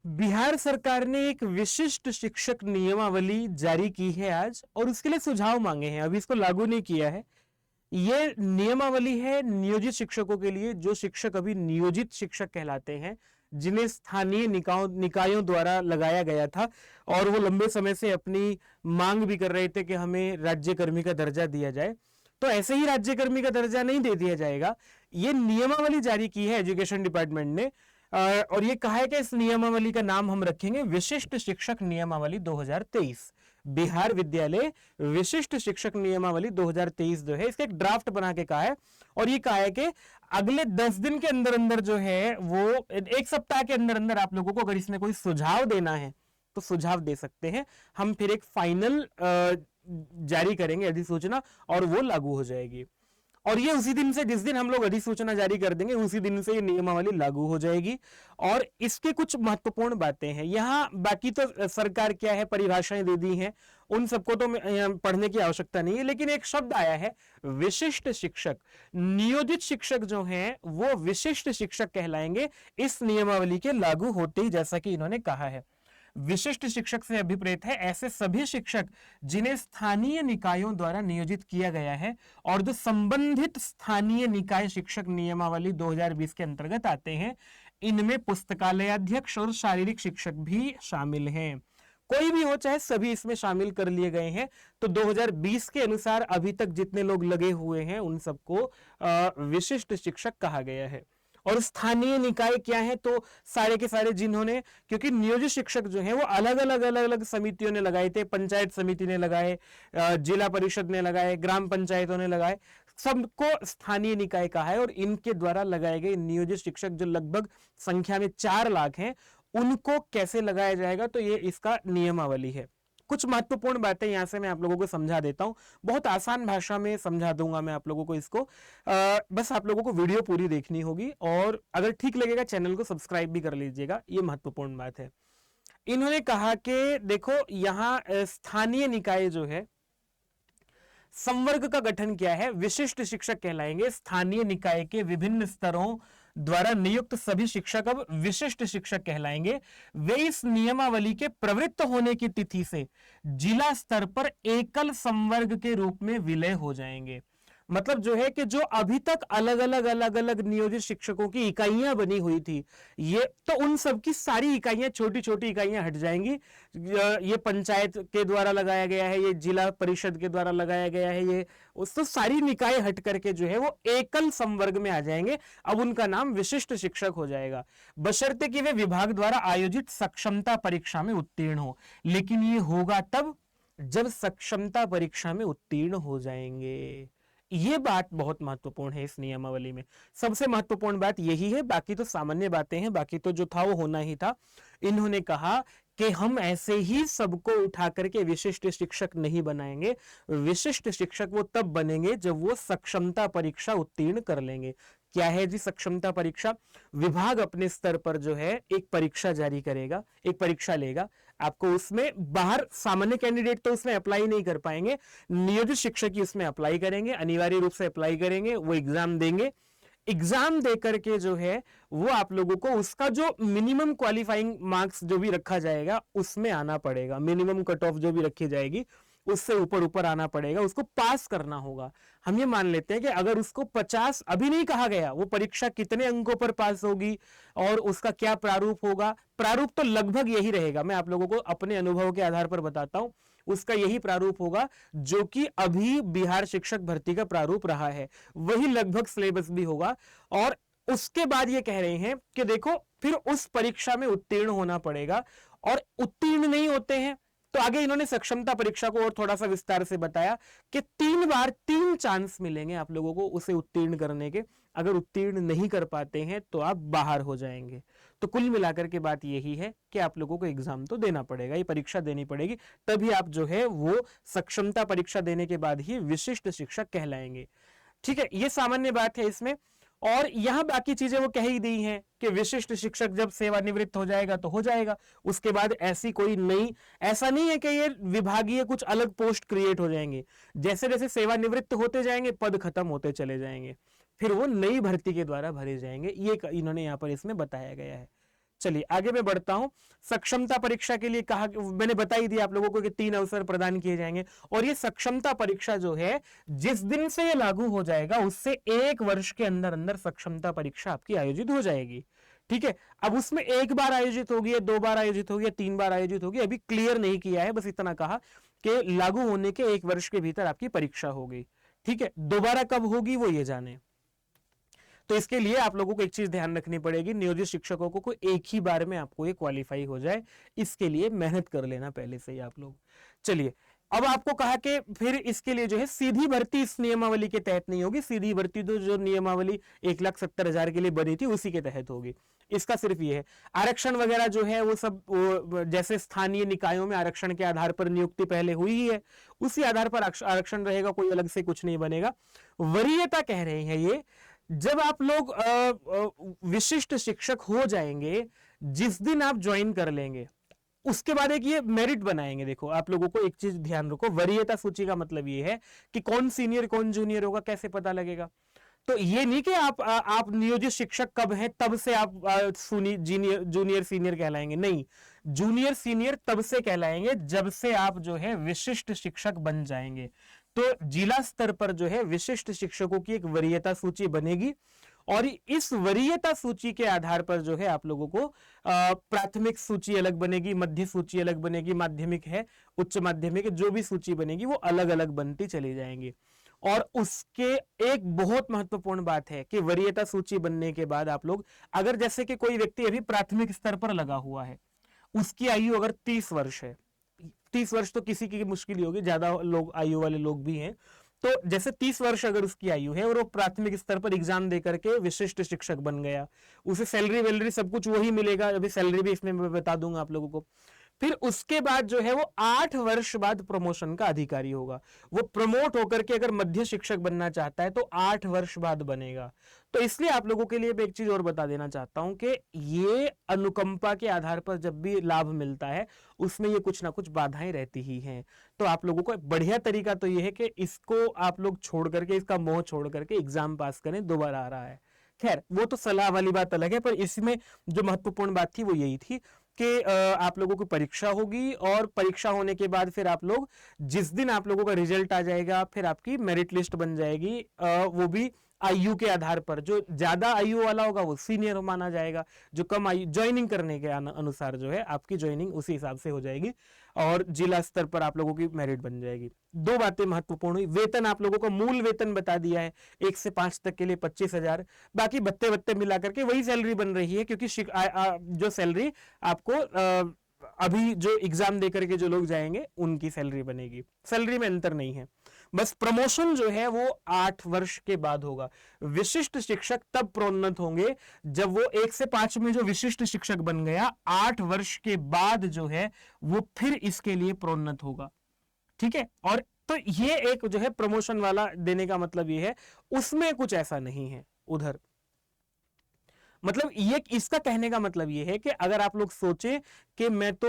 बिहार सरकार ने एक विशिष्ट शिक्षक नियमावली जारी की है आज, और उसके लिए सुझाव मांगे हैं। अभी इसको लागू नहीं किया है। ये नियमावली है नियोजित शिक्षकों के लिए, जो शिक्षक अभी नियोजित शिक्षक कहलाते हैं, जिन्हें स्थानीय निकायों द्वारा लगाया गया था, और वो लंबे समय से अपनी मांग भी कर रहे थे कि हमें राज्यकर्मी का दर्जा दिया जाए। तो ऐसे ही राज्यकर्मी का दर्जा नहीं दे दिया जाएगा। ये नियमावली जारी की है एजुकेशन डिपार्टमेंट ने, और ये कहा है कि इस नियमावली का नाम हम रखेंगे विशिष्ट शिक्षक नियमावली 2023। बिहार विद्यालय विशिष्ट शिक्षक नियमावली 2023 जो है, इसका एक ड्राफ्ट बना के कहा है, और ये कहा है कि अगले 10 दिन के अंदर अंदर जो है, वो एक सप्ताह के अंदर अंदर आप लोगों को अगर इसमें कोई सुझाव देना है तो सुझाव दे सकते हैं। हम फिर एक फाइनल जारी करेंगे अधिसूचना, और वो लागू हो जाएगी। और ये उसी दिन से, जिस दिन हम लोग अधिसूचना जारी कर देंगे, उसी दिन से ये नियमावली लागू हो जाएगी। और इसके कुछ महत्वपूर्ण बातें हैं यहाँ। बाकी तो सरकार क्या है, परिभाषाएं दे दी हैं, उन सबको तो पढ़ने की आवश्यकता नहीं है। लेकिन एक शब्द आया है विशिष्ट शिक्षक। नियोजित शिक्षक जो हैं वो विशिष्ट शिक्षक कहलाएंगे इस नियमावली के लागू होते ही, जैसा कि इन्होंने कहा है। विशिष्ट शिक्षक से अभिप्रेत है ऐसे सभी शिक्षक जिन्हें स्थानीय निकायों द्वारा नियोजित किया गया है, और जो संबंधित स्थानीय निकाय शिक्षक नियमावली 2020 के अंतर्गत आते हैं। इनमें पुस्तकालयाध्यक्ष और शारीरिक शिक्षक भी शामिल हैं। कोई भी हो, चाहे सभी इसमें शामिल कर लिए गए हैं। तो 2020 के अनुसार अभी तक जितने लोग लगे हुए हैं उन सबको विशिष्ट शिक्षक कहा गया है। और स्थानीय निकाय क्या है, तो सारे के सारे जिन्होंने, क्योंकि नियोजित शिक्षक जो है वो अलग अलग समितियों ने लगाए थे। पंचायत समिति ने लगाए, जिला परिषद ने लगाए, ग्राम पंचायतों ने लगाए, सबको स्थानीय निकाय कहा है। और इनके द्वारा लगाए गए नियोजित शिक्षक जो लगभग संख्या में 4 लाख हैं, उनको कैसे लगाया जाएगा, तो ये इसका नियमावली है। कुछ महत्वपूर्ण बातें यहां से मैं आप लोगों को समझा देता हूं, बहुत आसान भाषा में समझा दूंगा मैं आप लोगों को इसको। बस आप लोगों को वीडियो पूरी देखनी होगी, और अगर ठीक लगेगा चैनल को सब्सक्राइब भी कर लीजिएगा, ये महत्वपूर्ण बात है। इन्होंने कहा कि देखो, यहां स्थानीय निकाय जो है, संवर्ग का गठन क्या है, विशिष्ट शिक्षक कहलाएंगे स्थानीय निकाय के विभिन्न स्तरों द्वारा नियुक्त सभी शिक्षक अब विशिष्ट शिक्षक कहलाएंगे। वे इस नियमावली के प्रवृत्त होने की तिथि से जिला स्तर पर एकल संवर्ग के रूप में विलय हो जाएंगे। मतलब जो है कि जो अभी तक अलग अलग नियोजित शिक्षकों की इकाइयां बनी हुई थी, ये तो उन सब की सारी इकाइयां, छोटी छोटी इकाइयां हट जाएंगी। ये पंचायत के द्वारा लगाया गया है, ये जिला परिषद के द्वारा लगाया गया है, ये उस तो सारी निकाय हट करके जो है वो एकल संवर्ग में आ जाएंगे। अब उनका नाम विशिष्ट शिक्षक हो जाएगा, बशर्ते कि वे विभाग द्वारा आयोजित सक्षमता परीक्षा में उत्तीर्ण हो। लेकिन ये होगा तब जब सक्षमता परीक्षा में उत्तीर्ण हो जाएंगे। ये बात बहुत महत्वपूर्ण है इस नियमावली में। सबसे महत्वपूर्ण बात यही है, बाकी तो सामान्य बातें हैं, बाकी तो जो था वो होना ही था। इन्होंने कहा कि हम ऐसे ही सबको उठा करके विशिष्ट शिक्षक नहीं बनाएंगे। विशिष्ट शिक्षक वो तब बनेंगे जब वो सक्षमता परीक्षा उत्तीर्ण कर लेंगे। क्या है जी सक्षमता परीक्षा? विभाग अपने स्तर पर जो है एक परीक्षा जारी करेगा, एक परीक्षा लेगा आपको। उसमें बाहर सामान्य कैंडिडेट तो उसमें अप्लाई नहीं कर पाएंगे, नियोजित शिक्षक ही उसमें अप्लाई करेंगे, अनिवार्य रूप से अप्लाई करेंगे, वो एग्जाम देंगे। एग्जाम देकर के जो है वो आप लोगों को उसका जो मिनिमम क्वालिफाइंग मार्क्स जो भी रखा जाएगा उसमें आना पड़ेगा। मिनिमम कट ऑफ जो भी रखी जाएगी उससे ऊपर ऊपर आना पड़ेगा, उसको पास करना होगा। हम ये मान लेते हैं कि अगर उसको 50, अभी नहीं कहा गया वो परीक्षा कितने अंकों पर पास होगी और उसका क्या प्रारूप होगा। प्रारूप तो लगभग यही रहेगा, मैं आप लोगों को अपने अनुभव के आधार पर बताता हूं। उसका यही प्रारूप होगा जो कि अभी बिहार शिक्षक भर्ती का प्रारूप रहा है, वही लगभग सिलेबस भी होगा। और उसके बाद ये कह रहे हैं कि देखो फिर उस परीक्षा में उत्तीर्ण होना पड़ेगा, और उत्तीर्ण नहीं होते हैं तो आगे इन्होंने सक्षमता परीक्षा को और थोड़ा सा विस्तार से बताया कि 3 बार 3 चांस मिलेंगे आप लोगों को उसे उत्तीर्ण करने के। अगर उत्तीर्ण नहीं कर पाते हैं तो आप बाहर हो जाएंगे। तो कुल मिलाकर के बात यही है कि आप लोगों को एग्जाम तो देना पड़ेगा, ये परीक्षा देनी पड़ेगी, तभी आप जो है वो सक्षमता परीक्षा देने के बाद ही विशिष्ट शिक्षक कहलाएंगे। ठीक है, ये सामान्य बात है इसमें। और यहां बाकी चीजें वो कह ही दी हैं कि विशिष्ट शिक्षक जब सेवानिवृत्त हो जाएगा तो हो जाएगा, उसके बाद ऐसी कोई नई, ऐसा नहीं है कि ये विभागीय कुछ अलग पोस्ट क्रिएट हो जाएंगे। जैसे जैसे सेवानिवृत्त होते जाएंगे पद खत्म होते चले जाएंगे, फिर वो नई भर्ती के द्वारा भरे जाएंगे। ये इन्होंने यहां पर इसमें बताया गया है। चलिए आगे मैं बढ़ता हूं। सक्षमता परीक्षा के लिए कहा, मैंने बता ही दिया आप लोगों को कि 3 अवसर प्रदान किए जाएंगे, और ये सक्षमता परीक्षा जो है जिस दिन से ये लागू हो जाएगा उससे 1 वर्ष के अंदर अंदर सक्षमता परीक्षा आपकी आयोजित हो जाएगी। ठीक है, अब उसमें 1 बार आयोजित होगी, 2 बार आयोजित होगी, 3 बार आयोजित होगी, अभी क्लियर नहीं किया है, बस इतना कहा कि लागू होने के 1 वर्ष के भीतर आपकी परीक्षा होगी। ठीक है, दोबारा कब होगी वो ये जाने। तो इसके लिए आप लोगों को एक चीज ध्यान रखनी पड़ेगी, नियोजित शिक्षकों को एक ही बार में आपको ये क्वालिफाई हो जाए, इसके लिए मेहनत कर लेना पहले से ही आप लोग। चलिए, अब आपको कहा कि फिर इसके लिए जो है सीधी भर्ती इस नियमावली के तहत नहीं होगी, सीधी भर्ती तो जो नियमावली 1,70,000 के लिए बनी थी उसी के तहत होगी। इसका सिर्फ ये है, आरक्षण वगैरह जो है वो सब जैसे स्थानीय निकायों में आरक्षण के आधार पर नियुक्ति पहले हुई ही है, उसी आधार पर आरक्षण रहेगा, कोई अलग से कुछ नहीं बनेगा। वरीयता कह रहे हैं ये, जब आप लोग विशिष्ट शिक्षक हो जाएंगे, जिस दिन आप ज्वाइन कर लेंगे उसके बाद एक ये मेरिट बनाएंगे। देखो आप लोगों को एक चीज ध्यान रखो, वरीयता सूची का मतलब ये है कि कौन सीनियर कौन जूनियर होगा, कैसे पता लगेगा। तो ये नहीं कि आप नियोजित शिक्षक कब हैं तब से आप जूनियर सीनियर कहलाएंगे, नहीं, जूनियर सीनियर तब से कहलाएंगे जब से आप जो है विशिष्ट शिक्षक बन जाएंगे। तो जिला स्तर पर जो है विशिष्ट शिक्षकों की एक वरीयता सूची बनेगी, और इस वरीयता सूची के आधार पर जो है आप लोगों को प्राथमिक सूची अलग बनेगी, मध्य सूची अलग बनेगी, माध्यमिक है, उच्च माध्यमिक, जो भी सूची बनेगी वो अलग अलग बनती चली जाएंगी। और उसके एक बहुत महत्वपूर्ण बात है कि वरीयता सूची बनने के बाद आप लोग, अगर जैसे कि कोई व्यक्ति अभी प्राथमिक स्तर पर लगा हुआ है, उसकी आयु अगर 30 वर्ष है, 30 वर्ष तो किसी की मुश्किल ही होगी, ज्यादा लोग आयु वाले लोग भी हैं, तो जैसे 30 वर्ष अगर उसकी आयु है और वो प्राथमिक स्तर पर एग्जाम दे करके विशिष्ट शिक्षक बन गया, उसे सैलरी वैलरी सब कुछ वही मिलेगा, अभी सैलरी भी इसमें मैं बता दूंगा आप लोगों को। फिर उसके बाद जो है वो 8 वर्ष बाद प्रमोशन का अधिकारी होगा, वो प्रमोट होकर के अगर मध्य शिक्षक बनना चाहता है तो 8 वर्ष बाद बनेगा। तो इसलिए आप लोगों के लिए मैं एक चीज और बता देना चाहता हूं कि ये अनुकंपा के आधार पर जब भी लाभ मिलता है उसमें ये कुछ ना कुछ बाधाएं रहती ही हैं। तो आप लोगों को बढ़िया तरीका तो ये है कि इसको आप लोग छोड़ करके, इसका मोह छोड़ करके एग्जाम पास करें, दोबारा आ रहा है। खैर वो तो सलाह वाली बात अलग है, पर इसमें जो महत्वपूर्ण बात थी वो यही थी कि आप लोगों की परीक्षा होगी, और परीक्षा होने के बाद फिर आप लोग जिस दिन आप लोगों का रिजल्ट आ जाएगा फिर आपकी मेरिट लिस्ट बन जाएगी, वो भी आयु के आधार पर। जो ज्यादा आयु वाला होगा वो सीनियर माना जाएगा, जो कम आयु ज्वाइनिंग करने के अनुसार जो है आपकी ज्वाइनिंग उसी हिसाब से हो जाएगी, और जिला स्तर पर आप लोगों की मेरिट बन जाएगी। 2 बातें महत्वपूर्ण हुई, वेतन आप लोगों को मूल वेतन बता दिया है 1 से 5 तक के लिए 25,000, बाकी भत्ते भत्ते मिलाकर के वही सैलरी बन रही है, क्योंकि जो सैलरी आपको अभी जो एग्जाम देकर के जो लोग जाएंगे उनकी सैलरी बनेगी, सैलरी में अंतर नहीं है। बस प्रमोशन जो है वो 8 वर्ष के बाद होगा। विशिष्ट शिक्षक तब प्रोन्नत होंगे जब वो 1 से 5 में जो विशिष्ट शिक्षक बन गया, 8 वर्ष के बाद जो है वो फिर इसके लिए प्रोन्नत होगा। ठीक है, और तो ये एक जो है प्रमोशन वाला देने का मतलब ये है, उसमें कुछ ऐसा नहीं है उधर। मतलब ये, इसका कहने का मतलब ये है कि अगर आप लोग सोचें कि मैं तो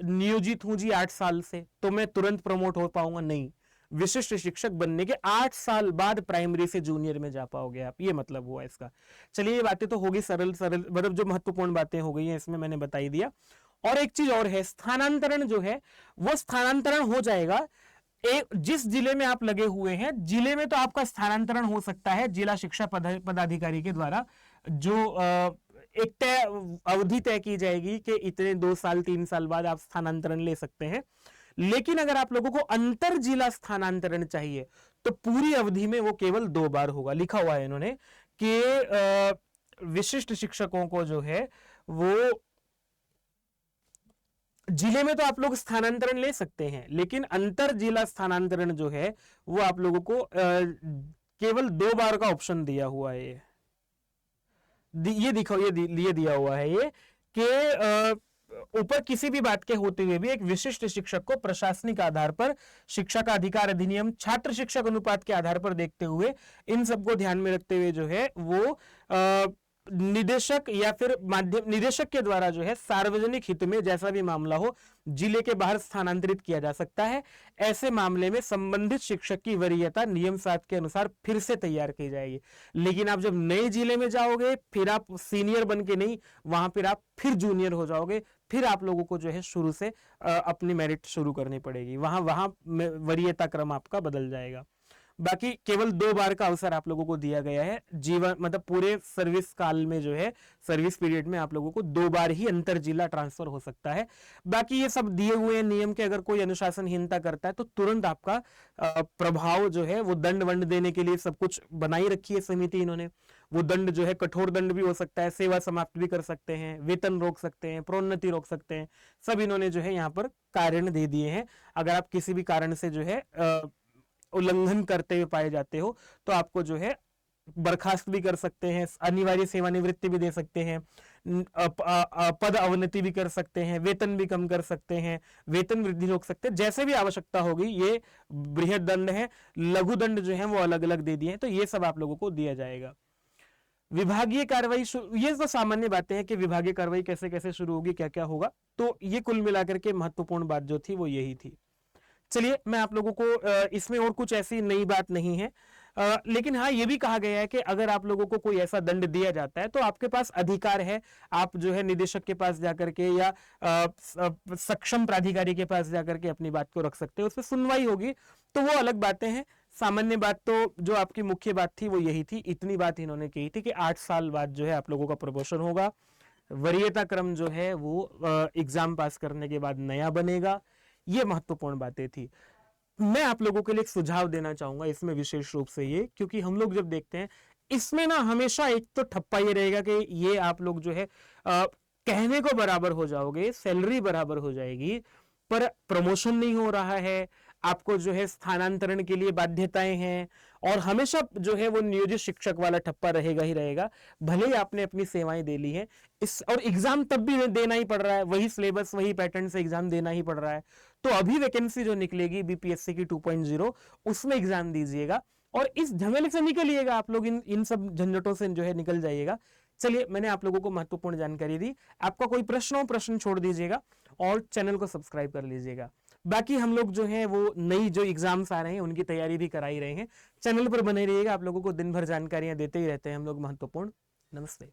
नियोजित हूं जी 8 साल से, तो मैं तुरंत प्रमोट हो पाऊंगा, नहीं, विशिष्ट शिक्षक बनने के 8 साल बाद प्राइमरी से जूनियर में जा पाओगे आप, ये मतलब हुआ इसका। चलिए ये बातें तो होगी सरल मतलब जो महत्वपूर्ण बातें हो गई हैं इसमें मैंने बता ही दिया। और एक चीज और है, स्थानांतरण जो है वो स्थानांतरण हो जाएगा। जिस जिले में आप लगे हुए हैं, जिले में तो आपका स्थानांतरण हो सकता है जिला शिक्षा पदाधिकारी के द्वारा, जो एक तय अवधि तय की जाएगी कि इतने 2 साल 3 साल बाद आप स्थानांतरण ले सकते हैं। लेकिन अगर आप लोगों को अंतर जिला स्थानांतरण चाहिए तो पूरी अवधि में वो केवल 2 बार होगा। लिखा हुआ है इन्होंने कि विशिष्ट शिक्षकों को जो है वो जिले में तो आप लोग स्थानांतरण ले सकते हैं, लेकिन अंतर जिला स्थानांतरण जो है वो आप लोगों को केवल 2 बार का ऑप्शन दिया हुआ है। ये दिखाओ, ये दिया हुआ है ये कि ऊपर किसी भी बात के होते हुए भी एक विशिष्ट शिक्षक को प्रशासनिक आधार पर शिक्षा का अधिकार अधिनियम, छात्र शिक्षक अनुपात के आधार पर देखते हुए, इन सबको ध्यान में रखते हुए जो है वो निदेशक या फिर माध्यम निदेशक के द्वारा जो है सार्वजनिक हित में जैसा भी मामला हो जिले के बाहर स्थानांतरित किया जा सकता है। ऐसे मामले में संबंधित शिक्षक की वरीयता नियम 7 के अनुसार फिर से तैयार की जाएगी। लेकिन आप जब नए जिले में जाओगे फिर आप सीनियर बन के नहीं, वहां फिर आप फिर जूनियर हो जाओगे, फिर आप लोगों को जो है शुरू से अपनी मेरिट शुरू करनी पड़ेगी। वहां वहां वरीयता क्रम आपका बदल जाएगा। बाकी केवल 2 बार का अवसर आप लोगों को दिया गया है जीवन, मतलब पूरे सर्विस काल में जो है सर्विस पीरियड में आप लोगों को 2 बार ही अंतर जिला ट्रांसफर हो सकता है। बाकी ये सब दिए हुए नियम के अगर कोई अनुशासनहीनता करता है तो तुरंत आपका प्रभाव जो है वो दंड वंड देने के लिए सब कुछ बनाई रखी है समिति इन्होंने। वो दंड जो है कठोर दंड भी हो सकता है, सेवा समाप्त भी कर सकते हैं, वेतन रोक सकते हैं, प्रोन्नति रोक सकते हैं, सब इन्होंने जो है यहाँ पर कारण दे दिए हैं। अगर आप किसी भी कारण से जो है उल्लंघन करते हुए पाए जाते हो तो आपको जो है बर्खास्त भी कर सकते हैं, अनिवार्य सेवानिवृत्ति भी दे सकते हैं, पद अवनति भी कर सकते हैं, वेतन भी कम कर सकते हैं, वेतन वृद्धि रोक सकते हैं, जैसे भी आवश्यकता होगी। ये बृहद दंड है, लघु दंड जो है वो अलग अलग दे दिए हैं, तो ये सब आप लोगों को दिया जाएगा। विभागीय कार्रवाई, ये तो सामान्य बातें हैं कि विभागीय कार्रवाई कैसे कैसे शुरू होगी, क्या क्या होगा, तो ये कुल मिलाकर के महत्वपूर्ण बात जो थी वो यही थी। चलिए मैं आप लोगों को इसमें और कुछ ऐसी नई बात नहीं है, लेकिन हाँ ये भी कहा गया है कि अगर आप लोगों को कोई ऐसा दंड दिया जाता है तो आपके पास अधिकार है, आप जो है निदेशक के पास जाकर के या सक्षम प्राधिकारी के पास जाकर के अपनी बात को रख सकते हो, उस पर सुनवाई होगी, तो वो अलग बातें हैं। सामान्य बात तो जो आपकी मुख्य बात थी वो यही थी, इतनी बात इन्होंने कही थी कि 8 साल बाद जो है आप लोगों का प्रमोशन होगा, वरीयता क्रम जो है वो एग्जाम पास करने के बाद नया बनेगा। ये महत्वपूर्ण बातें थी। मैं आप लोगों के लिए एक सुझाव देना चाहूंगा इसमें विशेष रूप से ये, क्योंकि हम लोग जब देखते हैं इसमें ना हमेशा एक तो ठप्पा ये रहेगा कि ये आप लोग जो है कहने को बराबर हो जाओगे, सैलरी बराबर हो जाएगी, पर प्रमोशन नहीं हो रहा है, आपको जो है स्थानांतरण के लिए बाध्यताएं हैं, और हमेशा जो है वो नियोजित शिक्षक वाला ठप्पा रहेगा ही रहेगा। भले ही आपने अपनी सेवाएं दे ली है इस, और एग्जाम तब भी देना ही पड़ रहा है, वही सिलेबस वही पैटर्न से एग्जाम देना ही पड़ रहा है। तो अभी वैकेंसी जो निकलेगी बीपीएससी की 2.0 उसमें एग्जाम दीजिएगा और इस झमेले से निकलिएगा, आप लोग इन सब झंझटों से जो है निकल जाइएगा। चलिए मैंने आप लोगों को महत्वपूर्ण जानकारी दी। आपका कोई प्रश्न हो प्रश्न छोड़ दीजिएगा और चैनल को सब्सक्राइब कर लीजिएगा। बाकी हम लोग जो है वो नई जो एग्जाम्स आ रहे हैं उनकी तैयारी भी करा ही रहे हैं। चैनल पर बने रहिएगा, आप लोगों को दिन भर जानकारियां देते ही रहते हैं हम लोग महत्वपूर्ण। नमस्ते।